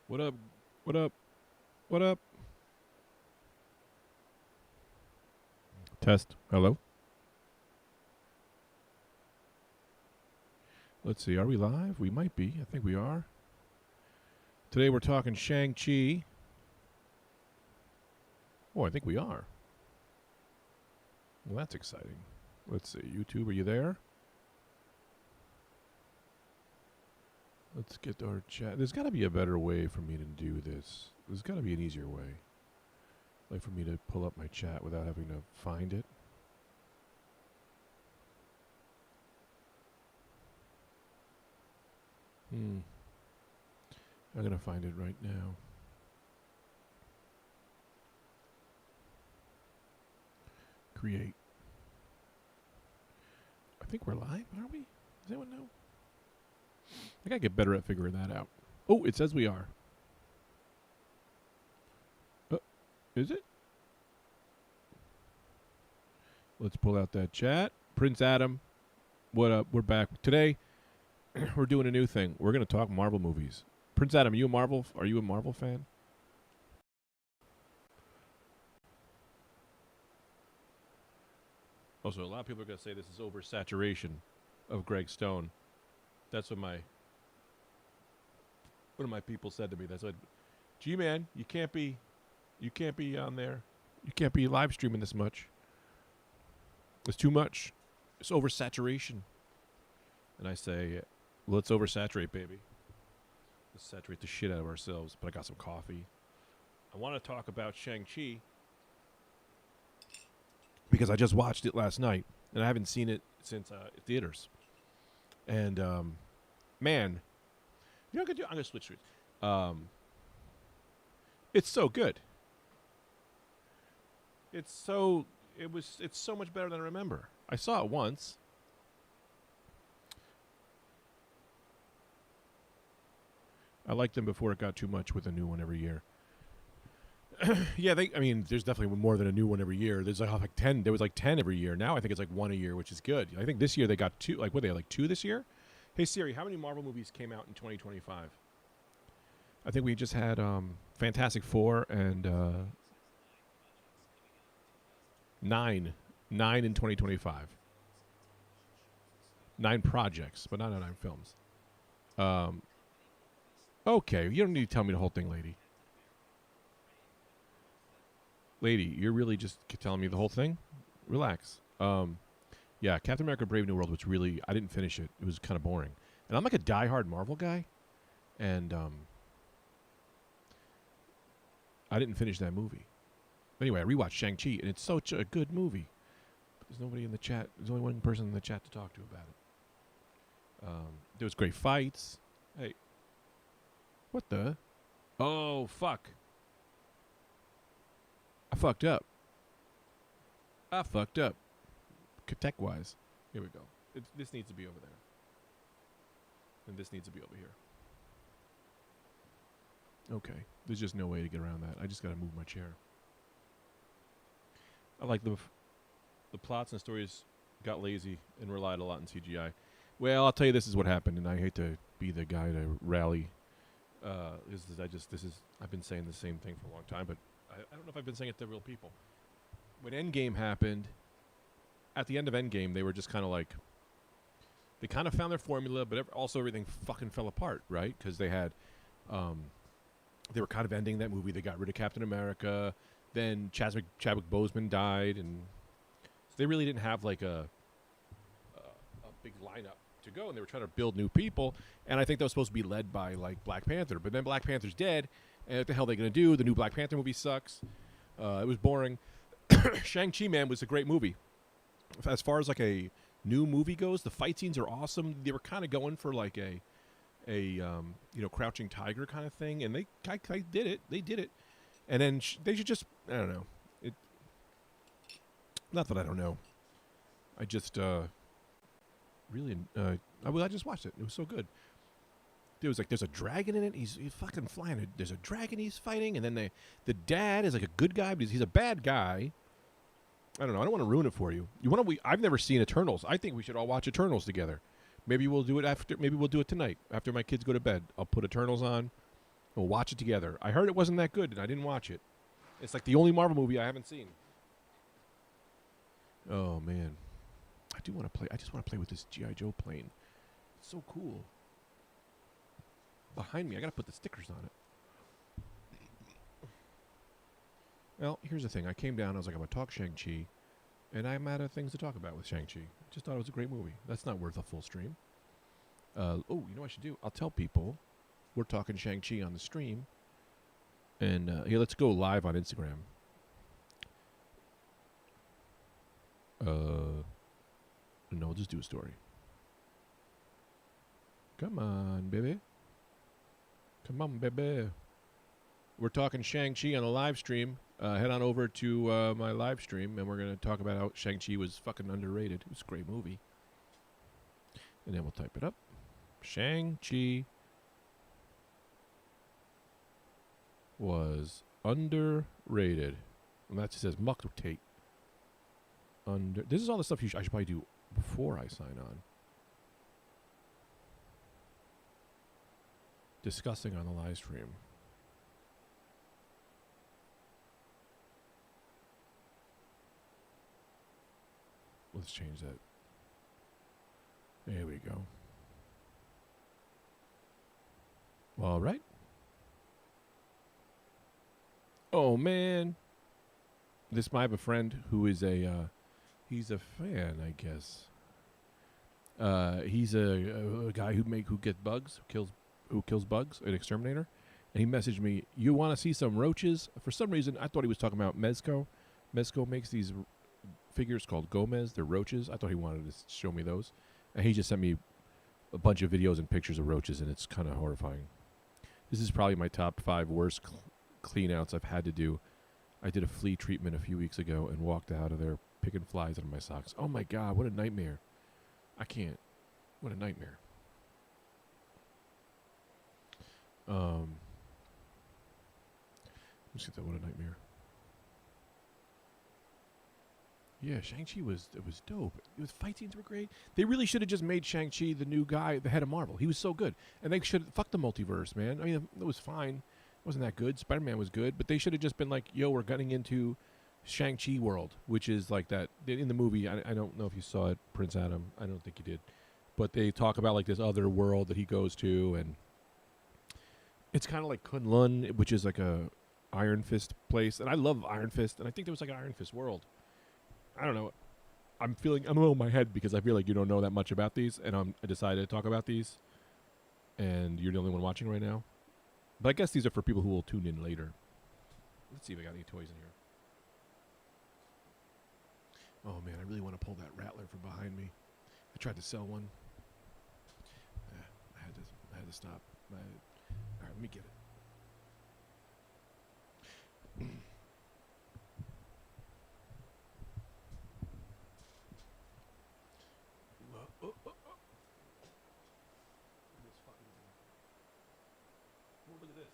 What up? What up? What up? Test. Hello? Let's see. Are we live? We might be. I think we are. Today we're talking Shang Chi. Oh, I think we are. Well, that's exciting. Let's see. YouTube, are you there? Let's get our chat. There's got to be a better way for me to do this. There's got to be an easier way. Like for me to pull up my chat without having to find it. I'm going to find it right now. Create. I think we're live, aren't we? Does anyone know? I gotta get better at figuring that out. Oh, it says we are. Is it? Let's pull out that chat. Prince Adam, what up? We're back. Today, we're doing a new thing. We're going to talk Marvel movies. Prince Adam, are you a Marvel fan? Also, a lot of people are going to say this is oversaturation of Greg Stone. That's what one of my people said to me. That's what, G-Man, you can't be on there. You can't be live streaming this much. It's too much. It's oversaturation. And I say, let's oversaturate, baby. Let's saturate the shit out of ourselves. But I got some coffee. I want to talk about Shang-Chi because I just watched it last night, and I haven't seen it since theaters. And, man, you know what I'm going to switch screens. It's so good. It's so much better than I remember. I saw it once. I liked them before it got too much with a new one every year. Yeah, there's definitely more than a new one every year. There's like 10. There was like 10 every year. Now I think it's like one a year, which is good. I think this year they got two. Like, what they like 2 this year? Hey Siri, how many Marvel movies came out in 2025? I think we just had Fantastic Four and 9 in 2025. 9 projects, but not 9 films. Okay, you don't need to tell me the whole thing, lady. Lady, you're really just telling me the whole thing? Relax. Yeah, Captain America Brave New World was really, I didn't finish it. It was kind of boring. And I'm like a diehard Marvel guy. And I didn't finish that movie. Anyway, I rewatched Shang-Chi, and it's such a good movie. There's nobody in the chat. There's only one person in the chat to talk to about it. There was great fights. Hey. What the? Oh, fuck. I fucked up. Tech-wise. Here we go. This needs to be over there. And this needs to be over here. Okay. There's just no way to get around that. I just got to move my chair. I like the plots and stories got lazy and relied a lot on CGI. Well, I'll tell you, this is what happened, and I hate to be the guy to rally. I've been saying the same thing for a long time, but I don't know if I've been saying it to real people. When Endgame happened, at the end of Endgame, they were just kind of like, they kind of found their formula, but also everything fucking fell apart, right? Because they had, they were kind of ending that movie. They got rid of Captain America. Then Chadwick Boseman died, and so they really didn't have like a big lineup to go, and they were trying to build new people. And I think that was supposed to be led by like Black Panther, but then Black Panther's dead, and what the hell are they going to do? The new Black Panther movie sucks. It was boring. Shang-Chi, man, was a great movie. As far as like a new movie goes, the fight scenes are awesome. They were kind of going for like a Crouching Tiger kind of thing, and they did it. They did it. And then they should just, I don't know. Not that I don't know. I just really, I just watched it. It was so good. There's a dragon in it. He's fucking flying. There's a dragon he's fighting, and then the dad is like a good guy, but he's a bad guy. I don't know. I don't want to ruin it for you. I've never seen Eternals. I think we should all watch Eternals together. Maybe we'll do it after. Maybe we'll do it tonight after my kids go to bed. I'll put Eternals on. We'll watch it together. I heard it wasn't that good, and I didn't watch it. It's like the only Marvel movie I haven't seen. Oh, man. I do want to play. I just want to play with this G.I. Joe plane. It's so cool. Behind me, I got to put the stickers on it. Well, here's the thing. I came down. I was like, I'm going to talk Shang Chi. And I'm out of things to talk about with Shang Chi. Just thought it was a great movie. That's not worth a full stream. You know what I should do? I'll tell people we're talking Shang Chi on the stream. And here, let's go live on Instagram. No, we'll just do a story. Come on, baby. Come on, baby. We're talking Shang-Chi on a live stream. Head on over to my live stream, and we're going to talk about how Shang-Chi was fucking underrated. It was a great movie. And then we'll type it up. Shang-Chi was underrated. And that just says Muck-Tate. This is all the stuff I should probably do before I sign on. Discussing on the live stream. Let's change that. There we go. All right. Oh, man. I have a friend who is he's a fan, I guess. He's a guy who gets bugs, who kills bugs, an exterminator. And he messaged me, you want to see some roaches? For some reason, I thought he was talking about Mezco. Mezco makes these figures called Gomez. They're roaches. I thought he wanted to show me those. And he just sent me a bunch of videos and pictures of roaches, and it's kind of horrifying. This is probably my top 5 worst clean outs I've had to do. I did a flea treatment a few weeks ago and walked out of there picking flies out of my socks. Oh my God, what a nightmare. I can't. What a nightmare. Let's get that. What a nightmare. Yeah, Shang-Chi was dope. Fight scenes were great. They really should have just made Shang-Chi the new guy, the head of Marvel. He was so good. And they should fuck the multiverse, man. I mean, it was fine. It wasn't that good. Spider-Man was good. But they should have just been like, yo, we're getting into Shang-Chi world, which is like that. In the movie, I don't know if you saw it, Prince Adam. I don't think you did. But they talk about like this other world that he goes to. And it's kind of like Kunlun, which is like a Iron Fist place. And I love Iron Fist. And I think there was like an Iron Fist world. I don't know. I'm a little in my head because I feel like you don't know that much about these, and I decided to talk about these, and you're the only one watching right now. But I guess these are for people who will tune in later. Let's see if I got any toys in here. Oh man, I really want to pull that Rattler from behind me. I tried to sell one. I had to stop. All right, let me get it. Look at this.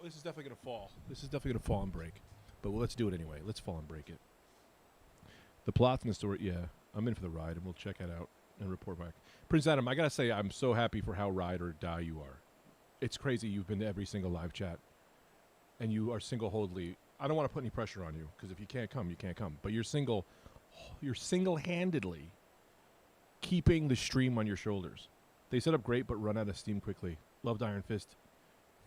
This is definitely gonna fall. This is definitely gonna fall and break. But let's do it anyway. Let's fall and break it. The plots in the story, yeah. I'm in for the ride, and we'll check it out and report back. Prince Adam, I gotta say, I'm so happy for how ride or die you are. It's crazy you've been to every single live chat, and you are single-handedly. I don't want to put any pressure on you, because if you can't come, you can't come. But you're single-handedly keeping the stream on your shoulders. They set up great, but run out of steam quickly. Loved Iron Fist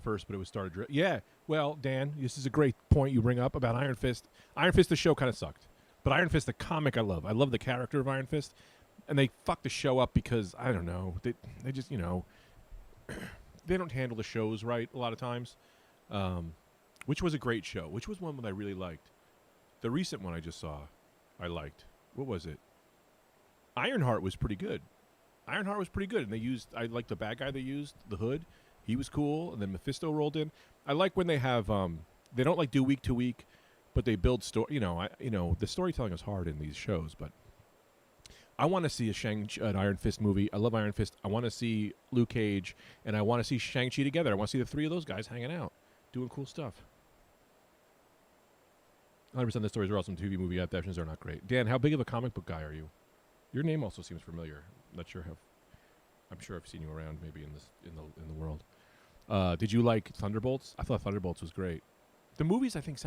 first, but it was started. Yeah, well, Dan, this is a great point you bring up about Iron Fist. Iron Fist, the show, kind of sucked. But Iron Fist, the comic, I love. I love the character of Iron Fist. And they fucked the show up because, I don't know, they just, they don't handle the shows right a lot of times. Which was a great show. Which was one that I really liked. The recent one I just saw, I liked. What was it? Ironheart was pretty good. Ironheart was pretty good. And I liked the bad guy they used, the Hood. He was cool. And then Mephisto rolled in. I like when they have, they don't like do week to week, but they build story. The storytelling is hard in these shows, but I want to see an Iron Fist movie. I love Iron Fist. I want to see Luke Cage, and I want to see Shang-Chi together. I want to see the three of those guys hanging out, doing cool stuff. 100% the stories are awesome. TV movie adaptations are not great. Dan, how big of a comic book guy are you? Your name also seems familiar. Not sure how. I'm sure I've seen you around, maybe in the world. Did you like Thunderbolts? I thought Thunderbolts was great. The movies, I think,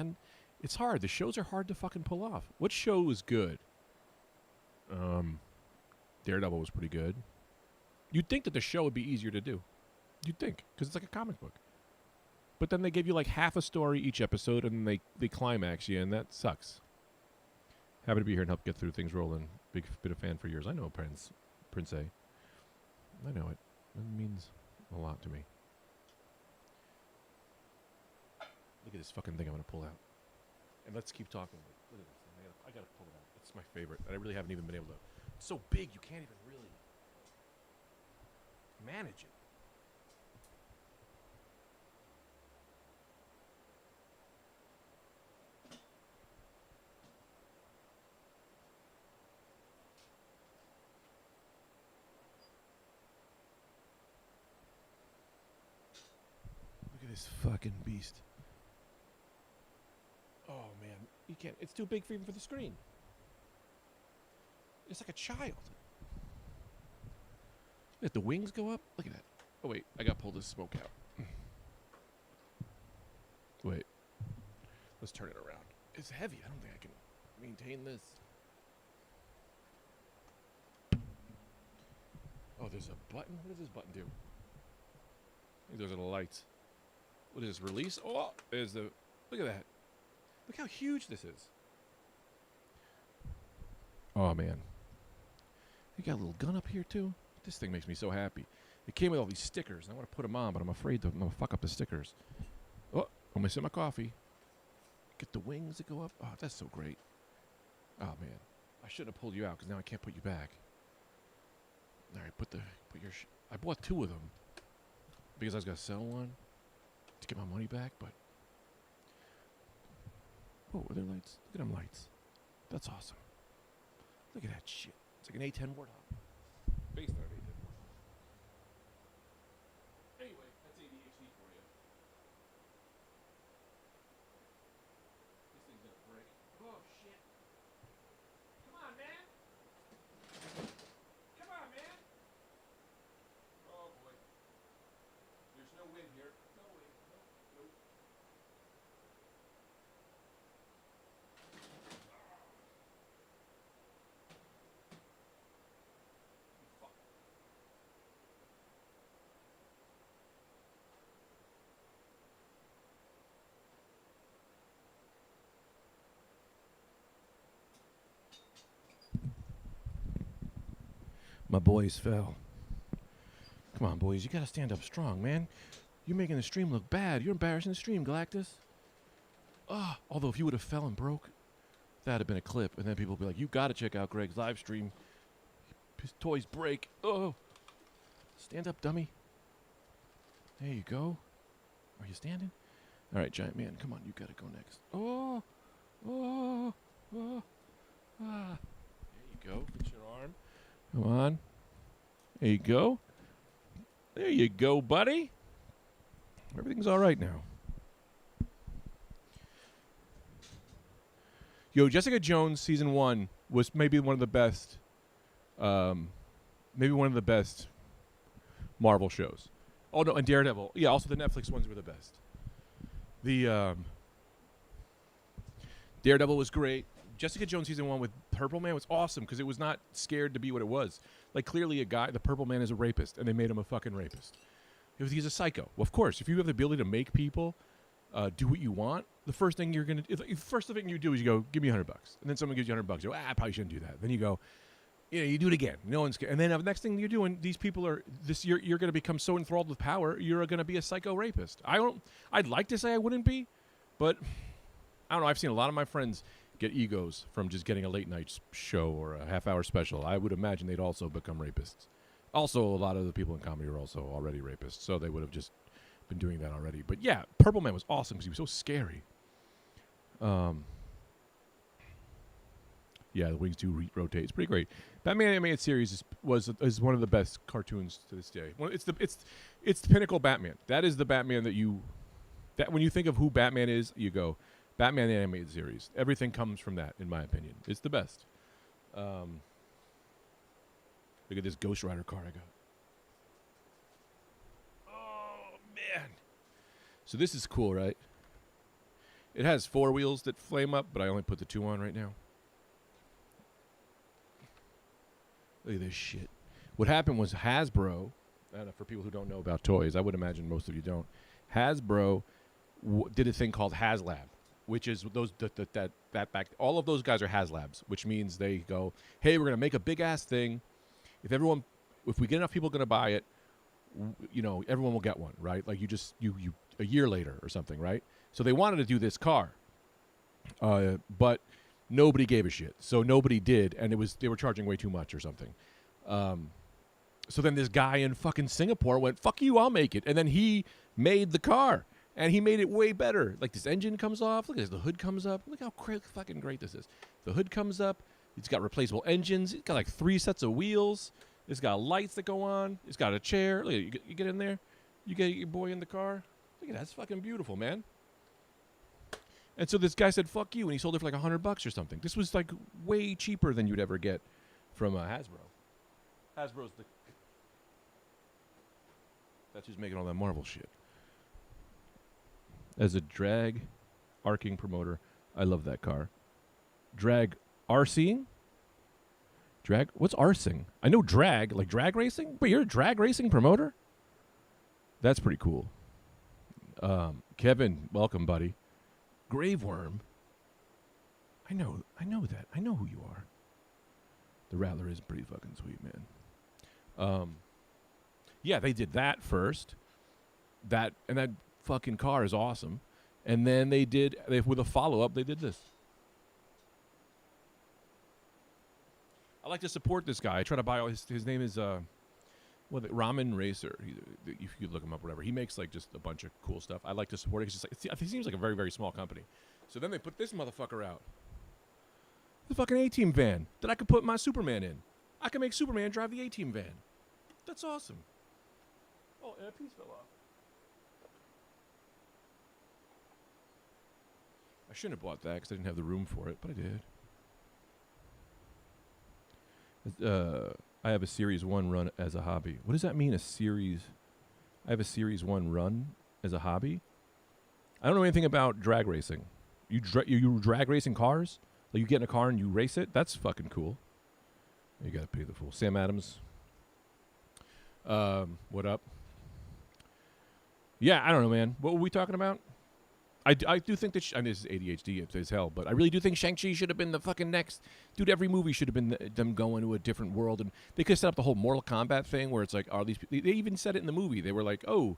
it's hard. The shows are hard to fucking pull off. What show was good? Daredevil was pretty good. You'd think that the show would be easier to do. You'd think, because it's like a comic book. But then they give you like half a story each episode, and then they climax you, and that sucks. Happy to be here and help get through things rolling. Big bit of fan for years. I know Prince A. I know it. It means a lot to me. Look at this fucking thing I'm going to pull out. And let's keep talking. Look at this. I got to pull it out. It's my favorite. I really haven't even been able to. It's so big, you can't even really manage it. Look at this fucking beast. Oh, man. You can't. It's too big for even for the screen. It's like a child. Let the wings go up. Look at that. Oh, wait. I got to pull this smoke out. Wait. Let's turn it around. It's heavy. I don't think I can maintain this. Oh, there's a button? What does this button do? I think those are the lights. What is this? Release? Oh, there's the... Look at that. Look how huge this is. Oh, man. You got a little gun up here, too? This thing makes me so happy. It came with all these stickers. I want to put them on, but I'm afraid I'm going to fuck up the stickers. Oh, I'm missing my coffee. Get the wings that go up. Oh, that's so great. Oh, man. I shouldn't have pulled you out, because now I can't put you back. All right, put your... I bought 2 of them, because I was going to sell one to get my money back, but... Oh, are there lights? Look at them lights. That's awesome. Look at that shit. It's like an A10 Warthog. Based on an A10 Warthog. Anyway, that's ADHD for you. This thing's gonna break. Oh, shit. Come on, man. Come on, man. Oh, boy. There's no wind here. No wind. Nope. Fuck. My boys fell. Come on, boys. You gotta stand up strong, man. You're making the stream look bad. You're embarrassing the stream, Galactus. Although if you would have fell and broke, that'd have been a clip. And then people would be like, you gotta check out Greg's live stream. His toys break. Oh. Stand up, dummy. There you go. Are you standing? All right, giant man. Come on. You gotta go next. Oh. Oh. Oh. Ah. There you go. Fix your arm. Come on. There you go. There you go, buddy. Everything's all right now. Yo, Jessica Jones season 1 was maybe one of the best. Maybe one of the best Marvel shows. Oh no, and Daredevil. Yeah, also the Netflix ones were the best. The Daredevil was great. Jessica Jones season 1 with Purple Man was awesome because it was not scared to be what it was. Like clearly a guy, the Purple Man is a rapist, and they made him a fucking rapist. He's a psycho. Well, of course, if you have the ability to make people do what you want, the first thing you're gonna, first thing you do is you go, give me $100, and then someone gives you $100. You go, I probably shouldn't do that. Then you go, you do it again. No one's, and then the next thing you're doing, these people are this. You're gonna become so enthralled with power, you're gonna be a psycho rapist. I'd like to say I wouldn't be, but I don't know. I've seen a lot of my friends get egos from just getting a late night show or a half-hour special. I would imagine they'd also become rapists. Also, a lot of the people in comedy are also already rapists, so they would have just been doing that already. But yeah, Purple Man was awesome because he was so scary. Yeah, the wings do rotate. It's pretty great. Batman animated series is one of the best cartoons to this day. It's the pinnacle Batman. That is the Batman that when you think of who Batman is, you go, Batman the Animated Series. Everything comes from that, in my opinion. It's the best. Look at this Ghost Rider car I got. Oh, man. So this is cool, right? It has 4 wheels that flame up, but I only put the 2 on right now. Look at this shit. What happened was Hasbro, and for people who don't know about toys, I would imagine most of you don't, Hasbro did a thing called HasLab, which is those that back. All of those guys are HasLabs, which means they go, hey, we're gonna make a big ass thing. If we get enough people gonna buy it, everyone will get one, right? Like you a year later or something, right? So they wanted to do this car, but nobody gave a shit. So nobody did, and they were charging way too much or something. So then this guy in fucking Singapore went, fuck you, I'll make it. And then he made the car, and he made it way better. Like this engine comes off. Look at this. The hood comes up. Look how fucking great this is. The hood comes up. It's got replaceable engines. It's got like 3 sets of wheels. It's got lights that go on. It's got a chair. Look, you get in there. You get your boy in the car. Look at that. It's fucking beautiful, man. And so this guy said, fuck you, and he sold it for like $100 or something. This was like way cheaper than you'd ever get from Hasbro. Hasbro's that's who's making all that Marvel shit. As a drag arcing promoter, I love that car. Drag RCing? Drag? What's RCing? I know drag, like drag racing, but you're a drag racing promoter? That's pretty cool. Kevin, welcome, buddy. Graveworm. I know that. I know who you are. The Rattler is pretty fucking sweet, man. Yeah, they did that first. That fucking car is awesome. And then with a follow-up, they did this. I like to support this guy. I try to buy all his name is Ramen Racer. If you look him up, whatever. He makes like just a bunch of cool stuff. I like to support it. It seems like a very, very small company. So then they put this motherfucker out. The fucking A-Team van that I could put my Superman in. I can make Superman drive the A-Team van. That's awesome. Oh, and a piece fell off. I shouldn't have bought that because I didn't have the room for it, but I did. I have a Series 1 run as a hobby. What does that mean, I have a Series 1 run as a hobby? I don't know anything about drag racing. You drag racing cars? Like you get in a car and you race it? That's fucking cool. You got to pay the fool. Sam Adams. What up? Yeah, I don't know, man. What were we talking about? I do think that, this is ADHD as hell, but I really do think Shang Chi should have been the fucking next. Dude, every movie should have been them going to a different world. And they could have set up the whole Mortal Kombat thing where it's like, are these, they even said it in the movie. They were like, oh,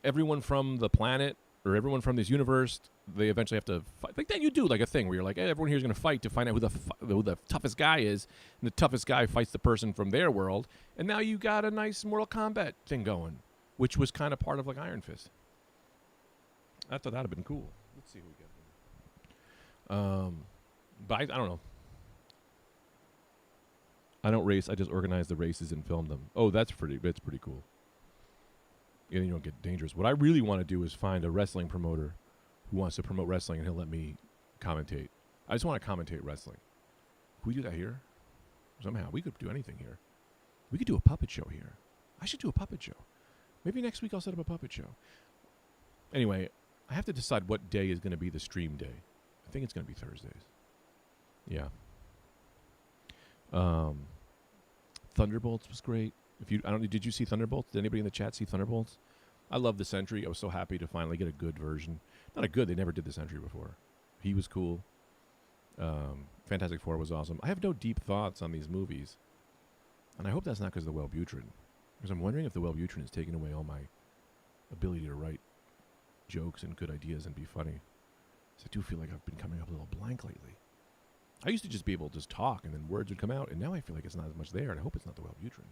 everyone from the planet or everyone from this universe, they eventually have to fight. Like that you do like a thing where you're like, hey, everyone here's going to fight to find out who the toughest guy is. And the toughest guy fights the person from their world. And now you got a nice Mortal Kombat thing going, which was kind of part of like Iron Fist. I thought that would have been cool. Let's see who we get. But I don't know. I don't race. I just organize the races and film them. Oh, that's pretty cool. Yeah, you don't get dangerous. What I really want to do is find a wrestling promoter who wants to promote wrestling, and he'll let me commentate. I just want to commentate wrestling. Can we do that here? Somehow. We could do anything here. We could do a puppet show here. I should do a puppet show. Maybe next week I'll set up a puppet show. Anyway, I have to decide what day is going to be the stream day. I think it's going to be Thursdays. Yeah. Thunderbolts was great. Did you see Thunderbolts? Did anybody in the chat see Thunderbolts? I love the Sentry. I was so happy to finally get a good version. Not a good. They never did the Sentry before. He was cool. Fantastic Four was awesome. I have no deep thoughts on these movies, and I hope that's not because of the Wellbutrin. Because I'm wondering if the Wellbutrin is taking away all my ability to write jokes and good ideas and be funny. So I do feel like I've been coming up a little blank lately. I used to just be able to just talk and then words would come out, and now I feel like it's not as much there, and I hope it's not the Wellbutrin.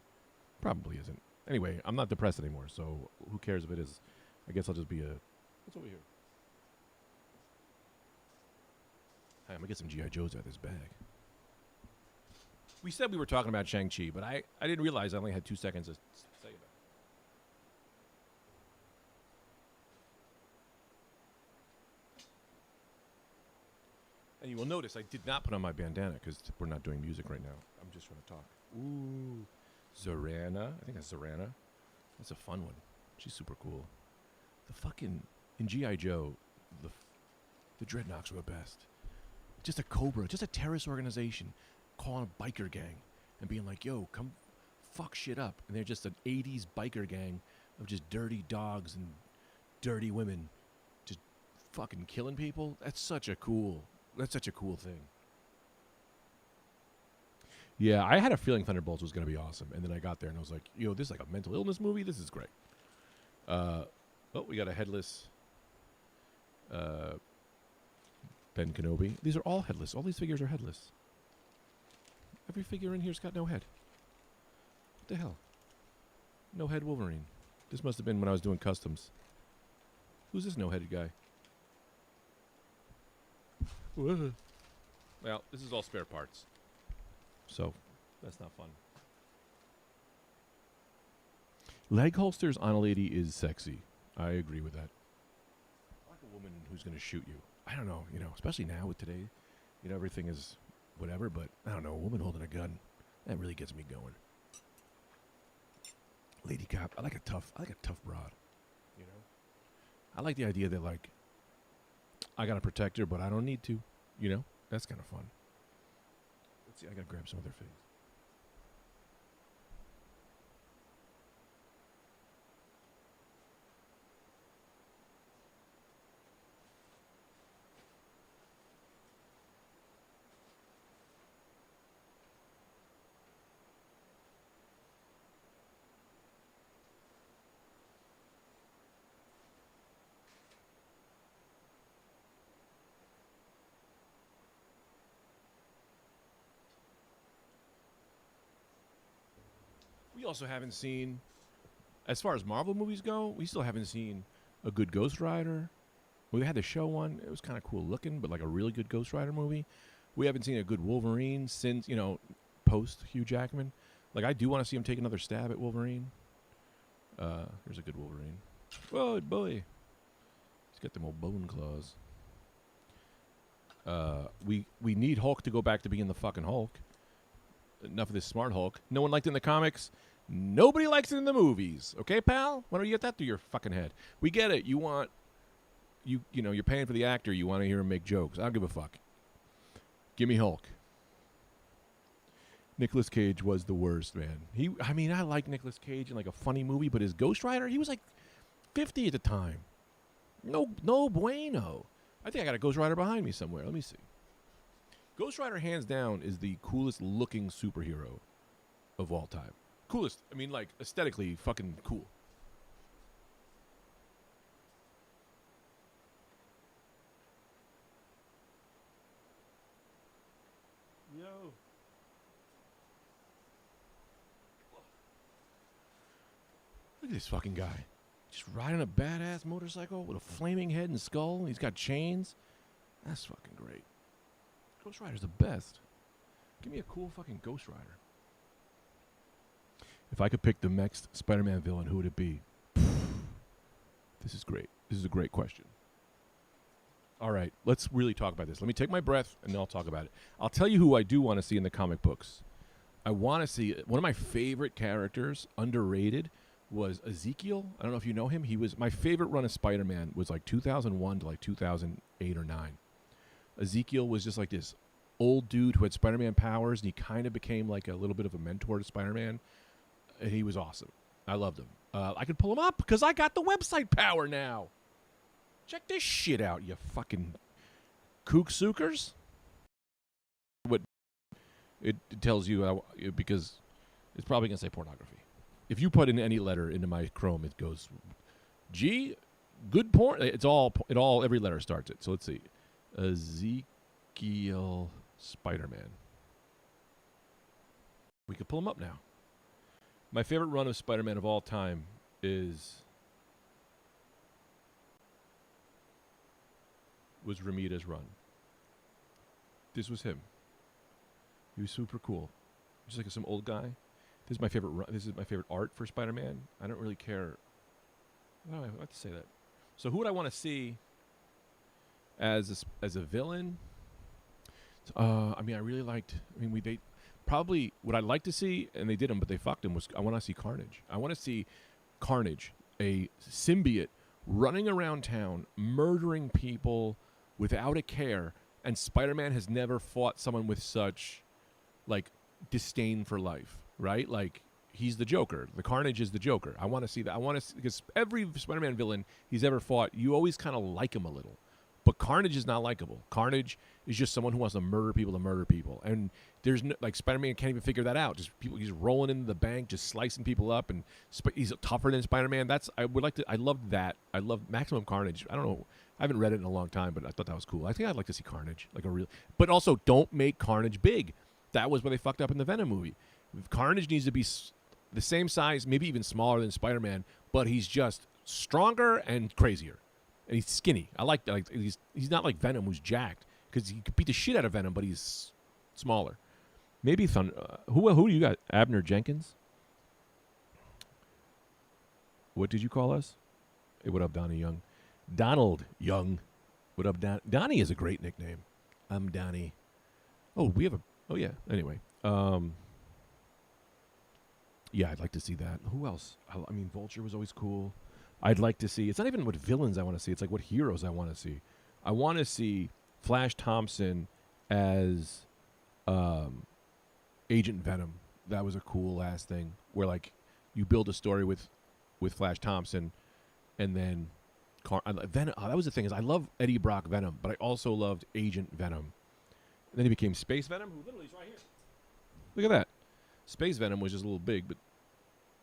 Probably isn't. Anyway, I'm not depressed anymore, so who cares if it is? I guess I'll just be a... What's over here? Hey, I'm going to get some G.I. Joes out of this bag. We said we were talking about Shang-Chi, but I didn't realize I only had 2 seconds to say about it. You will notice I did not put on my bandana because we're not doing music right now. I'm just trying to talk. Ooh, Zorana. I think that's Zorana. That's a fun one. She's super cool. The fucking in G.I. Joe, the Dreadnoks were the best. Just a Cobra, just a terrorist organization calling a biker gang and being like, yo, come fuck shit up. And they're just an 80s biker gang of just dirty dogs and dirty women just fucking killing people. That's such a cool thing. Yeah, I had a feeling Thunderbolts was going to be awesome. And then I got there and I was like, yo, this is like a mental illness movie? This is great. We got a headless Ben Kenobi. These are all headless. All these figures are headless. Every figure in here's got no head. What the hell? No head Wolverine. This must have been when I was doing customs. Who's this no-headed guy? Whoa. Well, this is all spare parts. So, that's not fun. Leg holsters on a lady is sexy. I agree with that. I like a woman who's going to shoot you. I don't know, especially now with today, everything is whatever, but I don't know, a woman holding a gun, that really gets me going. Lady cop, I like a tough broad, I like the idea that, like, I got to protect her, but I don't need to, That's kind of fun. Let's see, I got to grab some other things. We also haven't seen, as far as Marvel movies go, we still haven't seen a good Ghost Rider. We had the show one. It was kind of cool looking, but like a really good Ghost Rider movie. We haven't seen a good Wolverine since, post Hugh Jackman. Like, I do want to see him take another stab at Wolverine. Here's a good Wolverine. Whoa, boy. He's got them old bone claws. We need Hulk to go back to being the fucking Hulk. Enough of this smart Hulk. No one liked it in the comics. Nobody likes it in the movies. Okay, pal? Why don't you get that through your fucking head? We get it. You want... you're paying for the actor. You want to hear him make jokes. I don't give a fuck. Give me Hulk. Nicolas Cage was the worst, man. I like Nicolas Cage in like a funny movie, but his Ghost Rider, he was like 50 at the time. No bueno. I think I got a Ghost Rider behind me somewhere. Let me see. Ghost Rider, hands down, is the coolest looking superhero of all time. Coolest. Like, aesthetically fucking cool. Yo. Look at this fucking guy. Just riding a badass motorcycle with a flaming head and skull. He's got chains. That's fucking great. Ghost Rider's the best. Give me a cool fucking Ghost Rider. If I could pick the next Spider-Man villain, who would it be? This is great. This is a great question. All right, let's really talk about this. Let me take my breath, and then I'll talk about it. I'll tell you who I do want to see in the comic books. I want to see... One of my favorite characters, underrated, was Ezekiel. I don't know if you know him. He was... My favorite run of Spider-Man was like 2001 to like 2008 or 9. Ezekiel was just like this old dude who had Spider-Man powers, and he kind of became like a little bit of a mentor to Spider-Man. And he was awesome. I loved him. I could pull him up because I got the website power now. Check this shit out, you fucking kook-sookers. What it tells you, because it's probably going to say pornography. If you put in any letter into my Chrome, it goes, G, good porn. Every letter starts it. So let's see. Ezekiel Spider-Man. We could pull him up now. My favorite run of Spider-Man of all time was Ramita's run. This was him. He was super cool. Just like some old guy. This is my favorite run. This is my favorite art for Spider-Man. I don't really care. Oh, I have to say that. So who would I want to see as a villain? I mean, I really liked. I mean, they probably what I'd like to see, and they did them, but they fucked him. Was I want to see Carnage? I want to see Carnage, a symbiote running around town, murdering people without a care. And Spider-Man has never fought someone with such, like, disdain for life, right? Like, he's the Joker. The Carnage is the Joker. I want to see that. I want to because every Spider-Man villain he's ever fought, you always kind of like him a little. But Carnage is not likable. Carnage is just someone who wants to murder people. And there's no, like, Spider-Man can't even figure that out. Just people, he's rolling into the bank, just slicing people up, and he's tougher than Spider-Man. I loved that. I love Maximum Carnage. I don't know. I haven't read it in a long time, but I thought that was cool. I think I'd like to see Carnage, like a real. But also, don't make Carnage big. That was where they fucked up in the Venom movie. Carnage needs to be the same size, maybe even smaller than Spider-Man, but he's just stronger and crazier. And he's skinny. I like that. Like, he's not like Venom, who's jacked, because he could beat the shit out of Venom, but he's smaller. Maybe who do you got? Abner Jenkins? What did you call us? Hey, what up, Donnie Young? Donald Young. What up, Donnie is a great nickname. I'm Donnie. Oh, we have a. Oh yeah. Anyway. Yeah, I'd like to see that. Who else? I mean, Vulture was always cool. I'd like to see. It's not even what villains I want to see. It's like what heroes I want to see. I want to see Flash Thompson as Agent Venom. That was a cool ass thing where, like, you build a story with Flash Thompson, and then Venom. That was the thing, is I love Eddie Brock Venom, but I also loved Agent Venom. And then he became Space Venom, who literally is right here. Look at that. Space Venom was just a little big, but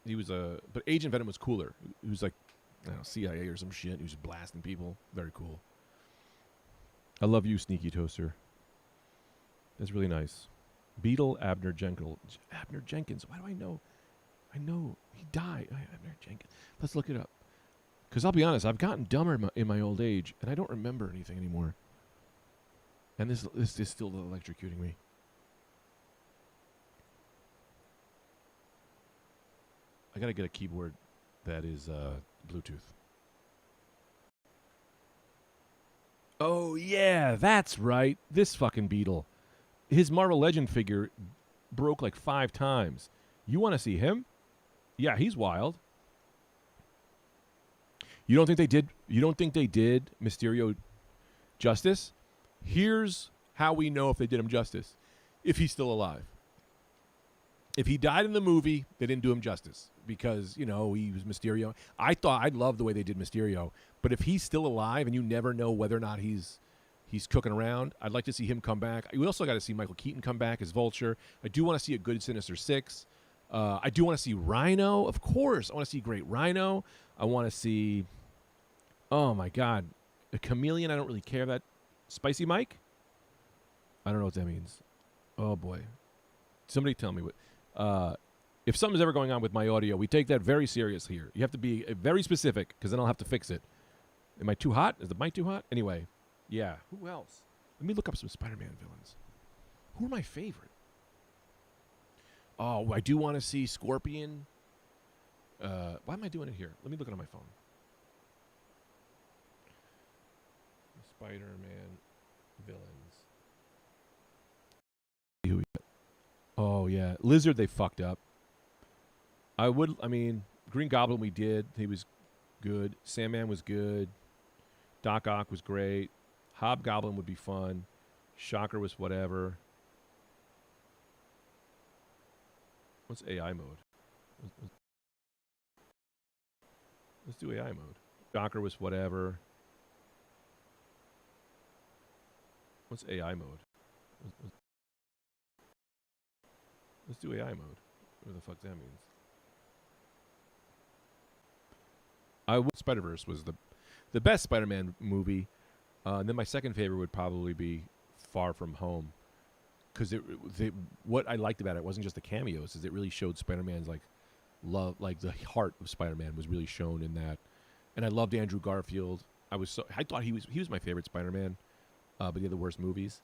he was but Agent Venom was cooler. He was like, I don't know, CIA or some shit. He was blasting people. Very cool. I love you, Sneaky Toaster. That's really nice. Beetle Abner Jenkins. Abner Jenkins. Why do I know? I know he died. Abner Jenkins. Let's look it up. Because I'll be honest, I've gotten dumber in my old age, and I don't remember anything anymore. And this is still electrocuting me. I gotta get a keyboard that is Bluetooth. Oh yeah, that's right. This fucking Beetle. His Marvel Legend figure broke like 5 times. You want to see him? Yeah, he's wild. You don't think they did? You don't think they did Mysterio justice? Here's how we know if they did him justice. If he's still alive. If he died in the movie, they didn't do him justice because, you know, he was Mysterio. I loved the way they did Mysterio, but if he's still alive and you never know whether or not he's cooking around, I'd like to see him come back. We also got to see Michael Keaton come back as Vulture. I do want to see a good Sinister Six. I do want to see Rhino, of course. I want to see great Rhino. I want to see, oh my God, a Chameleon. I don't really care that. Spicy Mike? I don't know what that means. Oh boy. Somebody tell me what. If something's ever going on with my audio, we take that very serious here. You have to be very specific because then I'll have to fix it. Am I too hot? Is the mic too hot? Anyway, yeah. Who else? Let me look up some Spider-Man villains. Who are my favorite? Oh, I do want to see Scorpion. Why am I doing it here? Let me look it on my phone. Spider-Man villains. Who we got? Oh, yeah. Lizard, they fucked up. I mean, Green Goblin we did. He was good. Sandman was good. Doc Ock was great. Hobgoblin would be fun. Shocker was whatever. What's AI mode? Let's do AI mode. Shocker was whatever. What's AI mode? Let's do AI mode. What the fuck that means? Spider-Verse was the best Spider-Man movie. And then my second favorite would probably be Far From Home. Because what I liked about it wasn't just the cameos, is it really showed Spider-Man's like love, like the heart of Spider-Man was really shown in that. And I loved Andrew Garfield. I thought he was my favorite Spider-Man, but he had the worst movies.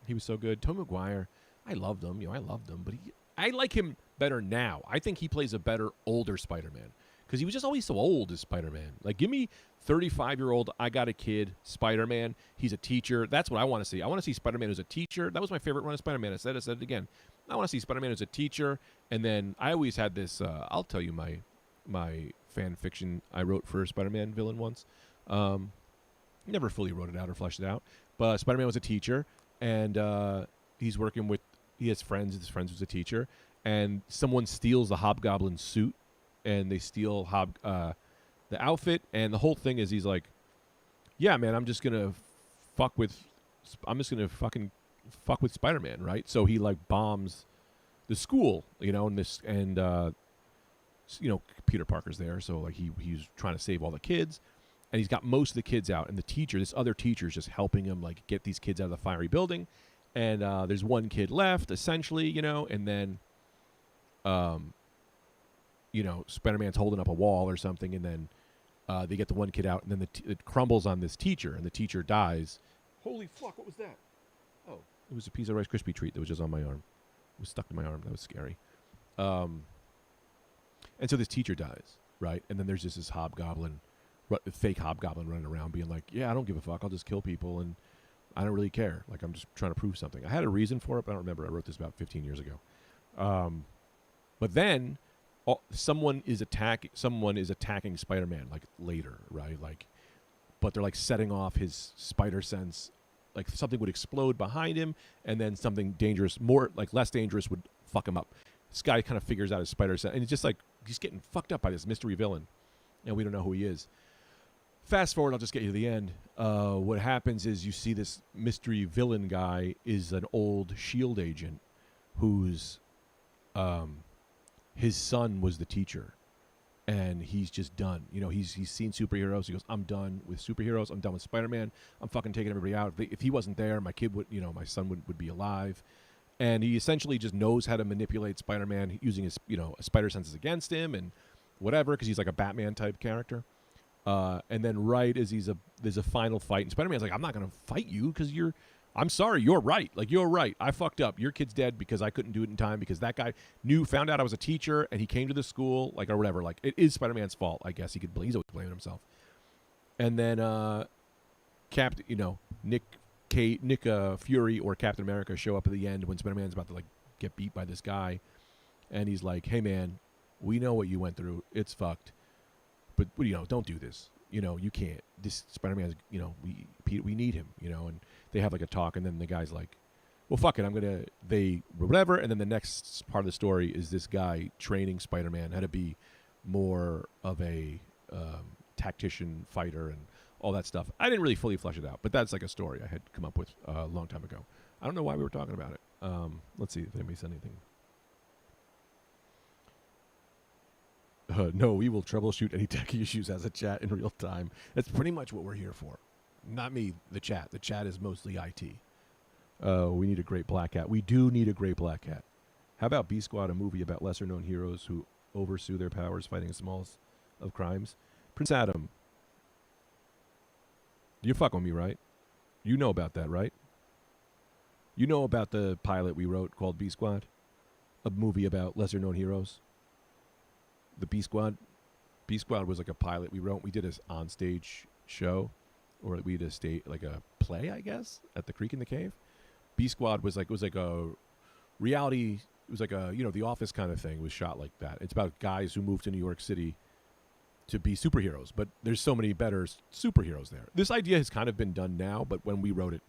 He was so good. Tobey Maguire, I loved him. I loved him, but I like him better now. I think he plays a better older Spider-Man because he was just always so old as Spider-Man. Like, give me 35-year-old, I got a kid, Spider-Man. He's a teacher. That's what I want to see. I want to see Spider-Man who's a teacher. That was my favorite run of Spider-Man. I said it again. I want to see Spider-Man who's a teacher. And then I always had this, I'll tell you my fan fiction I wrote for Spider-Man villain once. Never fully wrote it out or fleshed it out. But Spider-Man was a teacher, and he's working with, he has friends. His friends was a teacher. And someone steals the Hobgoblin suit, and they steal the outfit, and the whole thing is he's like, yeah, man, I'm just gonna fucking fuck with Spider-Man, right? So he like bombs the school, and Peter Parker's there, so like he's trying to save all the kids, and he's got most of the kids out, and this other teacher is just helping him like get these kids out of the fiery building, and there's one kid left essentially, and then Spider-Man's holding up a wall or something, and then they get the one kid out, and then it crumbles on this teacher, and the teacher dies. Holy fuck, what was that? Oh, it was a piece of Rice Krispie treat that was just on my arm. It was stuck to my arm. That was scary. And so this teacher dies, right? And then there's just this fake hobgoblin running around being like, yeah, I don't give a fuck. I'll just kill people, and I don't really care. Like, I'm just trying to prove something. I had a reason for it, but I don't remember. I wrote this about 15 years ago. But then someone is attacking Spider-Man like later, right? Like, but they're like setting off his spider sense. Like something would explode behind him, and then something dangerous, less dangerous, would fuck him up. This guy kind of figures out his spider sense, and it's just like he's getting fucked up by this mystery villain, and we don't know who he is. Fast forward, I'll just get you to the end. What happens is you see this mystery villain guy is an old S.H.I.E.L.D. agent who's his son was the teacher, and he's just done. He's seen superheroes. He goes, I'm done with superheroes. I'm done with Spider-Man. I'm fucking taking everybody out. If he wasn't there, my kid would, my son would be alive. And he essentially just knows how to manipulate Spider-Man using his, spider senses against him and whatever, because he's like a Batman type character. And then right as there's a final fight, and Spider-Man's like, I'm not going to fight you because I'm sorry, you're right. Like, you're right. I fucked up. Your kid's dead because I couldn't do it in time, because that guy found out I was a teacher, and he came to the school, like, or whatever. Like, it is Spider-Man's fault, I guess. He's always blaming himself. And then Nick Fury or Captain America show up at the end when Spider-Man's about to, like, get beat by this guy. And he's like, hey, man, we know what you went through. It's fucked. But, don't do this. You can't. This Spider-Man, we need him, and they have like a talk, and then the guy's like, well, fuck it, whatever. And then the next part of the story is this guy training Spider-Man how to be more of a tactician fighter and all that stuff. I didn't really fully flesh it out, but that's like a story I had come up with a long time ago. I don't know why we were talking about it. Let's see if anybody said anything. No, we will troubleshoot any tech issues as a chat in real time. That's pretty much what we're here for. Not me, the chat. The chat is mostly IT. We need a great black hat. We do need a great black hat. How about B-Squad, a movie about lesser-known heroes who oversue their powers fighting the smallest of crimes? Prince Adam, you fucking with me, right? You know about that, right? You know about the pilot we wrote called B-Squad? A movie about lesser-known heroes? The B-Squad was like a pilot we wrote. We did an on-stage show, or we did a play, I guess, at the Creek in the Cave. B-Squad was like a reality. It was like a The Office kind of thing. It was shot like that. It's about guys who moved to New York City to be superheroes, but there's so many better superheroes there. This idea has kind of been done now, but when we wrote it,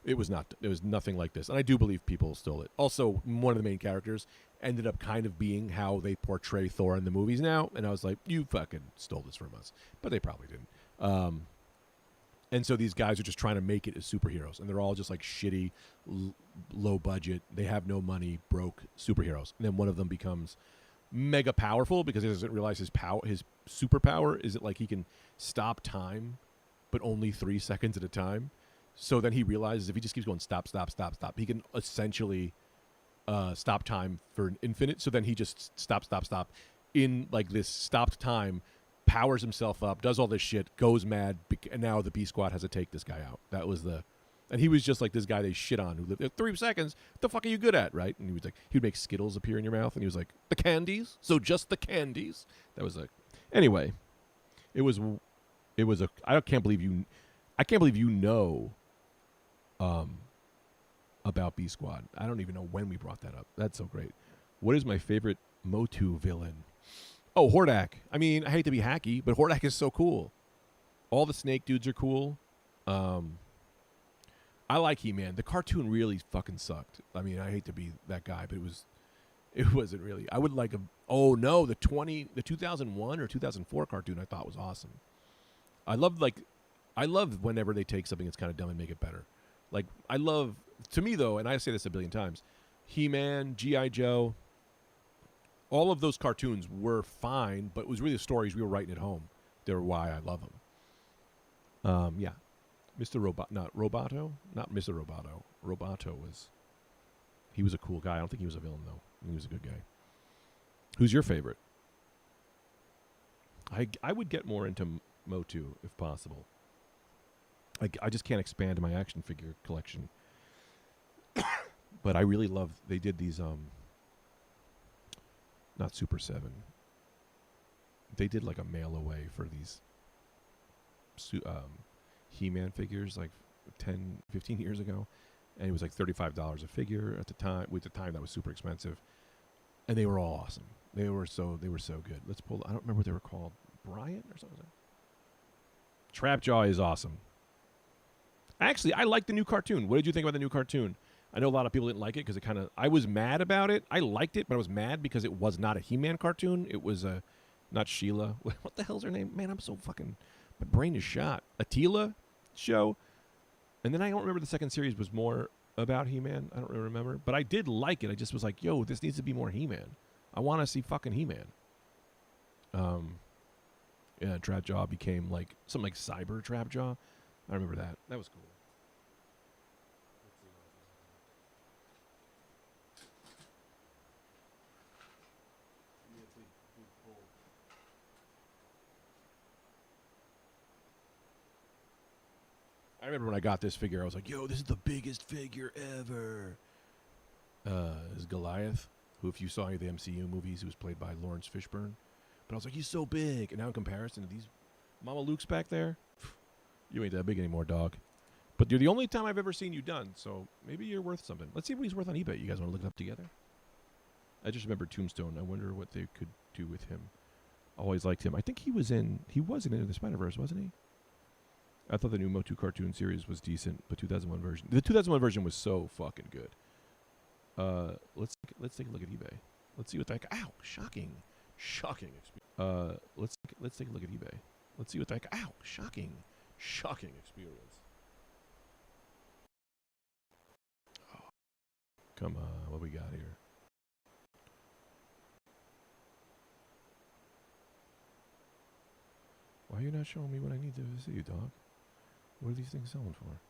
it was not. There was nothing like this, and I do believe people stole it. Also, one of the main characters ended up kind of being how they portray Thor in the movies now, and I was like, you fucking stole this from us. But they probably didn't. And so these guys are just trying to make it as superheroes, and they're all just like shitty, low budget, they have no money, broke superheroes. And then one of them becomes mega powerful because he doesn't realize his superpower is that like he can stop time, but only 3 seconds at a time. So then he realizes if he just keeps going stop, he can essentially stop time for an infinite. So then he just stop in like this stopped time, powers himself up, does all this shit, goes mad, and now the B-Squad has to take this guy out. That was and he was just like this guy they shit on who lived 3 seconds. What the fuck are you good at, right? And he was like, he'd make Skittles appear in your mouth, and he was like, the candies? So just the candies? That was Anyway, it was a. I can't believe you know about B Squad. I don't even know when we brought that up. That's so great. What is my favorite Motu villain? Oh, Hordak. I mean, I hate to be hacky, but Hordak is so cool. All the Snake dudes are cool. I like He-Man. The cartoon really fucking sucked. I mean, I hate to be that guy, but it wasn't really. I would like the 2001 or 2004 cartoon I thought was awesome. I love whenever they take something that's kind of dumb and make it better. Like, to me though, and I say this a billion times, He-Man, G.I. Joe, all of those cartoons were fine, but it was really the stories we were writing at home. They're why I love them. Yeah. Mr. Roboto? Not Mr. Roboto. Roboto he was a cool guy. I don't think he was a villain, though. He was a good guy. Who's your favorite? I would get more into Motu, if possible. I just can't expand my action figure collection. But I really love, they did these, not Super 7. They did like a mail away for these He-Man figures like 10, 15 years ago. And it was like $35 a figure at the time. With the time, that was super expensive. And they were all awesome. They were so good. Let's pull, I don't remember what they were called. Bryant or something? Trapjaw is awesome. Actually, I like the new cartoon. What did you think about the new cartoon? I know a lot of people didn't like it because I was mad about it. I liked it, but I was mad because it was not a He-Man cartoon. It was not Sheila. What the hell's her name? Man, I'm so fucking, my brain is shot. Attila show. And then I don't remember the second series was more about He-Man. I don't really remember. But I did like it. I just was like, yo, this needs to be more He-Man. I want to see fucking He-Man. Yeah, Trapjaw became like something like Cyber Trapjaw. I remember that. That was cool. I remember when I got this figure, I was like, yo, this is the biggest figure ever. This is Goliath, who, if you saw any of the MCU movies, he was played by Lawrence Fishburne. But I was like, he's so big. And now in comparison to these Mama Luke's back there, you ain't that big anymore, dog. But you're the only time I've ever seen you done, so maybe you're worth something. Let's see what he's worth on eBay. You guys want to look it up together? I just remember Tombstone. I wonder what they could do with him. Always liked him. I think he was in Into the Spider-Verse, wasn't he? I thought the new Motu cartoon series was decent, but 2001 version. The 2001 version was so fucking good. Let's take a look at eBay. Let's see what that. Ow! Shocking. Let's take a look at eBay. Let's see what that. Ow! Shocking experience. Oh, come on, what we got here? Why are you not showing me what I need to see, dog? What are these things selling for?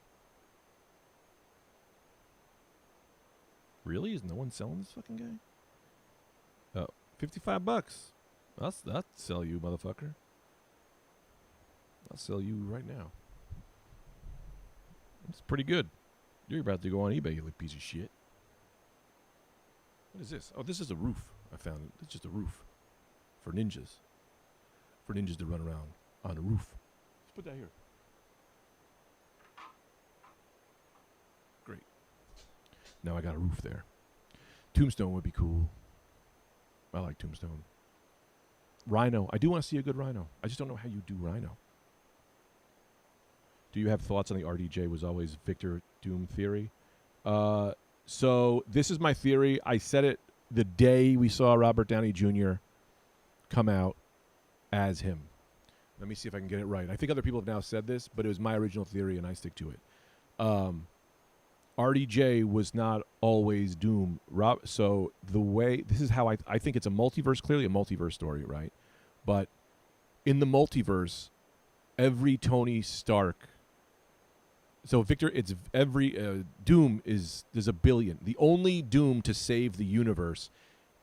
Really? Is no one selling this fucking guy? Oh, $55. I'll sell you, motherfucker. I'll sell you right now. It's pretty good. You're about to go on eBay, you little piece of shit. What is this? Oh, this is a roof. I found it. It's just a roof for ninjas. For ninjas to run around on a roof. Let's put that here. Great. Now I got a roof there. Tombstone would be cool. I like Tombstone. Rhino. I do want to see a good Rhino. I just don't know how you do Rhino. Do you have thoughts on the RDJ was always Victor Doom theory? So this is my theory. I said it the day we saw Robert Downey Jr. come out as him. Let me see if I can get it right. I think other people have now said this, but it was my original theory, and I stick to it. RDJ was not always Doom. So the way, this is how I think it's a multiverse, clearly a multiverse story, right? But in the multiverse, every Tony Stark, so Victor, it's every, Doom is, there's a billion. The only Doom to save the universe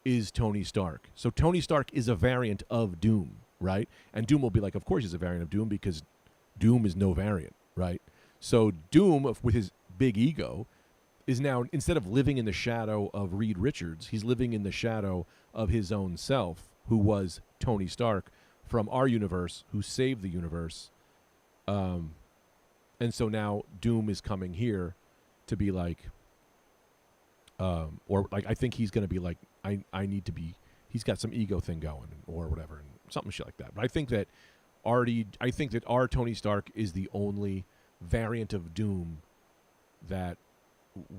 is Tony Stark. So Tony Stark is a variant of Doom, right? And Doom will be like, of course he's a variant of Doom because Doom is no variant, right? So Doom, with his big ego, is now, instead of living in the shadow of Reed Richards, he's living in the shadow of his own self, who was Tony Stark from our universe who saved the universe. And so now Doom is coming here to be like, or like, I think he's going to be like, I need to be, he's got some ego thing going or whatever, and something shit like that. But I think that our Tony Stark is the only variant of Doom that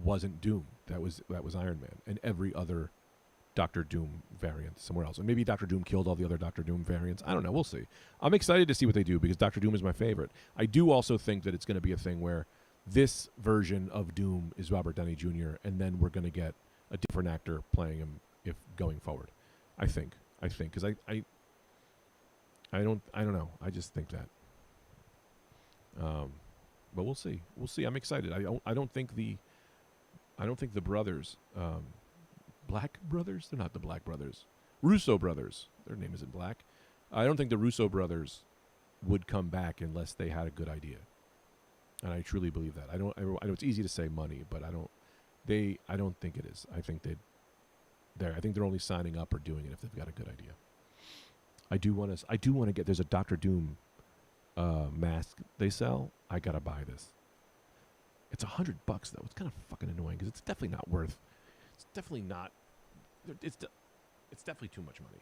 wasn't Doom. That was Iron Man, and every other Doctor Doom variant somewhere else. And maybe Doctor Doom killed all the other Doctor Doom variants. I don't know. We'll see. I'm excited to see what they do because Doctor Doom is my favorite. I do also think that it's going to be a thing where this version of Doom is Robert Downey Jr. and then we're going to get a different actor playing him if going forward. I think because I don't know. I just think that. But we'll see. We'll see. I'm excited. I don't think the brothers, Black brothers. They're not the Black brothers. Russo brothers. Their name isn't Black. I don't think the Russo brothers would come back unless they had a good idea. And I truly believe that. I know it's easy to say money, but I don't think it is. I think I think they're only signing up or doing it if they've got a good idea. I do want to get. There's a Doctor Doom mask they sell. I gotta buy this. It's $100 though. It's kind of fucking annoying because it's definitely not worth. It's definitely not. It's definitely too much money.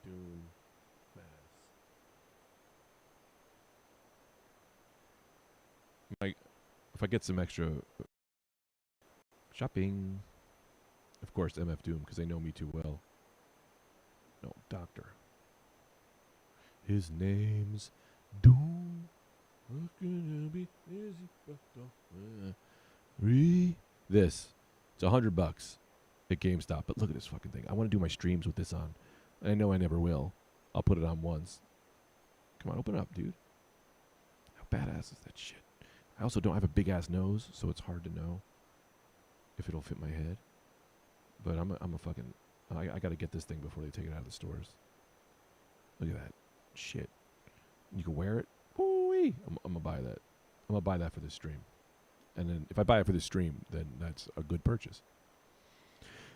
Doom mask. If I get some extra shopping, of course, MF Doom, because they know me too well. No, Doctor. His name's Doom. This. It's $100 at GameStop. But look at this fucking thing. I want to do my streams with this on. I know I never will. I'll put it on once. Come on, open up, dude. How badass is that shit? I also don't have a big ass nose, so it's hard to know if it'll fit my head. But I'm a fucking. I got to get this thing before they take it out of the stores. Look at that shit. You can wear it. Ooh-wee. I'm gonna buy that. I'm gonna buy that for this stream. And then if I buy it for this stream, then that's a good purchase.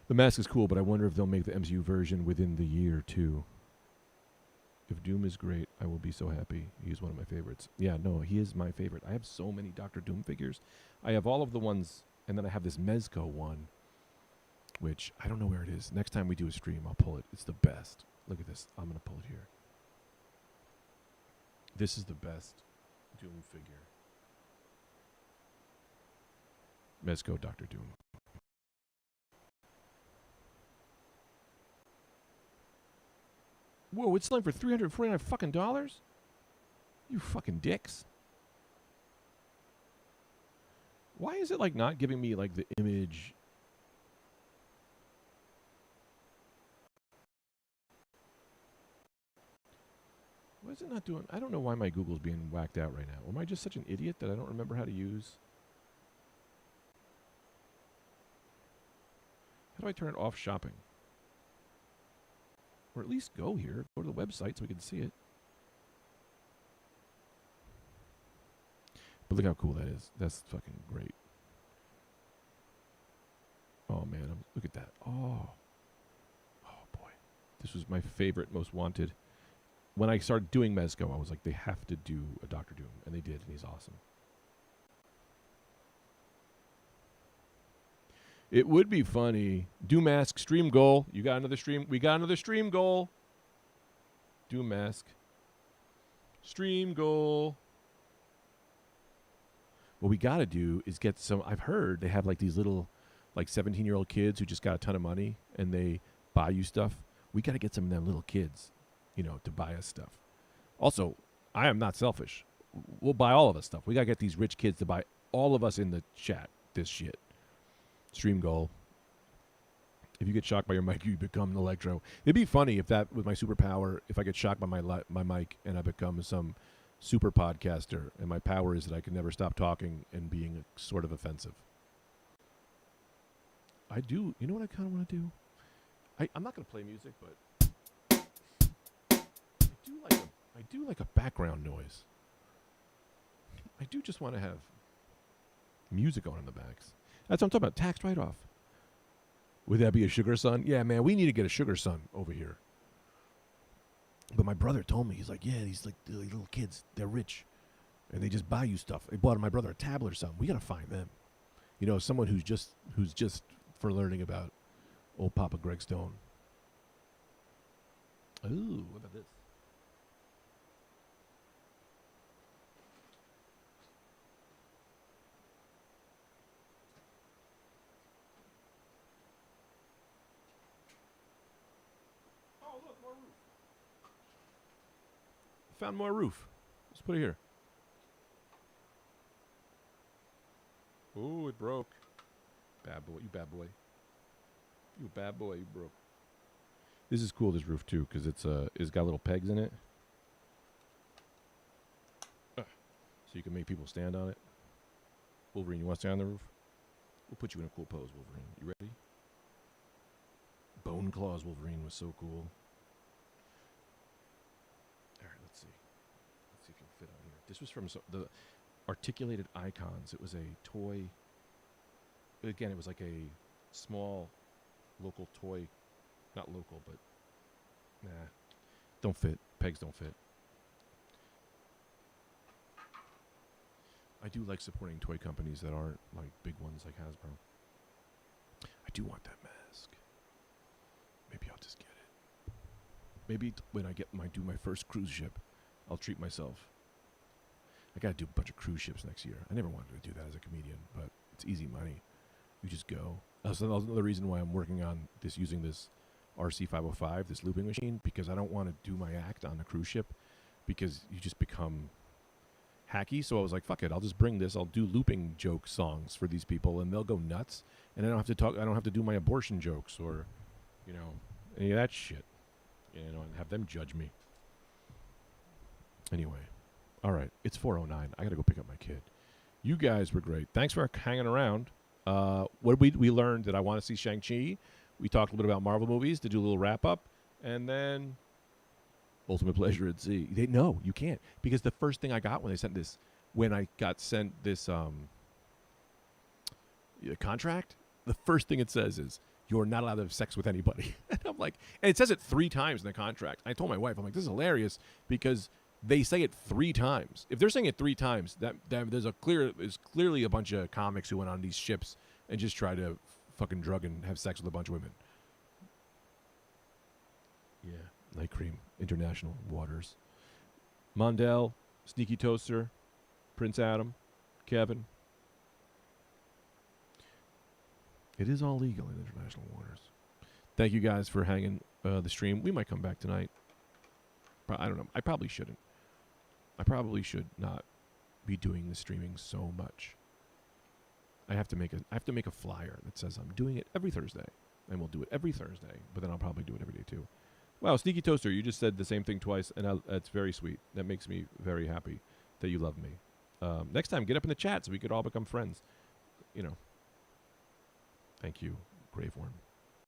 The mask is cool, but I wonder if they'll make the MCU version within the year too. If Doom is great, I will be so happy. He's one of my favorites. Yeah, no, he is my favorite. I have so many Doctor Doom figures. I have all of the ones, and then I have this Mezco one, which I don't know where it is. Next time we do a stream, I'll pull it. It's the best. Look at this. I'm going to pull it here. This is the best Doom figure. Mezco Doctor Doom. Whoa, it's selling for $349 fucking dollars? You fucking dicks. Why is it like not giving me like the image? Why is it not doing? I don't know why my Google's being whacked out right now. Or am I just such an idiot that I don't remember how to use? How do I turn it off shopping? Or at least go here. Go to the website so we can see it. But look how cool that is. That's fucking great. Oh, man. Look at that. Oh. Oh, boy. This was my favorite, most wanted. When I started doing Mezco, I was like, they have to do a Doctor Doom. And they did, and he's awesome. It would be funny. Doom mask, stream goal. You got another stream? We got another stream goal. Doom mask. Stream goal. What we got to do is get some. I've heard they have like these little, like 17-year-old kids who just got a ton of money and they buy you stuff. We got to get some of them little kids, to buy us stuff. Also, I am not selfish. We'll buy all of us stuff. We got to get these rich kids to buy all of us in the chat this shit. Stream goal. If you get shocked by your mic, you become an electro. It'd be funny if that was my superpower. If I get shocked by my mic and I become some super podcaster, and my power is that I can never stop talking and being sort of offensive. I do. You know what I kind of want to do? I'm not going to play music, but I do like a background noise. I do just want to have Music on in the backs. That's what I'm talking about. Tax write-off. Would that be a sugar son? Yeah, man, we need to get a sugar son over here. But my brother told me, he's like, yeah, these like the little kids, they're rich, and they just buy you stuff. They bought my brother a tablet or something. We gotta find them. You know, someone who's just for learning about old Papa Greg Stone. Ooh, what about this? Oh, look, more roof. Found more roof. Let's put it here. Ooh, it broke. Bad boy, you bad boy. You bad boy, you broke. This is cool, this roof too, because it's got little pegs in it. So you can make people stand on it. Wolverine, you want to stand on the roof? We'll put you in a cool pose, Wolverine. You ready? Bone Claws Wolverine was so cool. Alright, let's see. Let's see if you can fit on here. This was from the Articulated Icons. It was a toy. Again, it was like a small local toy. Not local, but nah. Don't fit. Pegs don't fit. I do like supporting toy companies that aren't like big ones like Hasbro. I do want that mask. Maybe I'll just get it. Maybe when I do my first cruise ship, I'll treat myself. I gotta do a bunch of cruise ships next year. I never wanted to do that as a comedian, but it's easy money. You just go. That's another reason why I'm working on using this RC505, this looping machine, because I don't want to do my act on a cruise ship because you just become hacky. So I was like, fuck it, I'll just bring this. I'll do looping joke songs for these people and they'll go nuts. And I don't have to do my abortion jokes or, you know, any of that shit. You know, and have them judge me. Anyway. All right. It's 4:09. I got to go pick up my kid. You guys were great. Thanks for hanging around. What we learned that I want to see Shang Chi. We talked a little bit about Marvel movies to do a little wrap up. And then Ultimate Pleasure at Sea. No, you can't. Because the first thing I got when I got sent this contract, the first thing it says is, you're not allowed to have sex with anybody. And I'm like, and it says it 3 times in the contract. I told my wife, I'm like, this is hilarious because they say it 3 times. If they're saying it 3 times, that there's clearly a bunch of comics who went on these ships and just try to fucking drug and have sex with a bunch of women. Yeah, Night Cream, International Waters. Mondell, Sneaky Toaster, Prince Adam, Kevin. It is all legal in international waters. Thank you guys for hanging the stream. We might come back tonight. I don't know. I probably shouldn't. I probably should not be doing the streaming so much. I have to make a flyer that says I'm doing it every Thursday, and we'll do it every Thursday. But then I'll probably do it every day too. Wow, Sneaky Toaster, you just said the same thing twice, and that's very sweet. That makes me very happy that you love me. Next time, get up in the chat so we could all become friends. You know. Thank you, Grave Worm.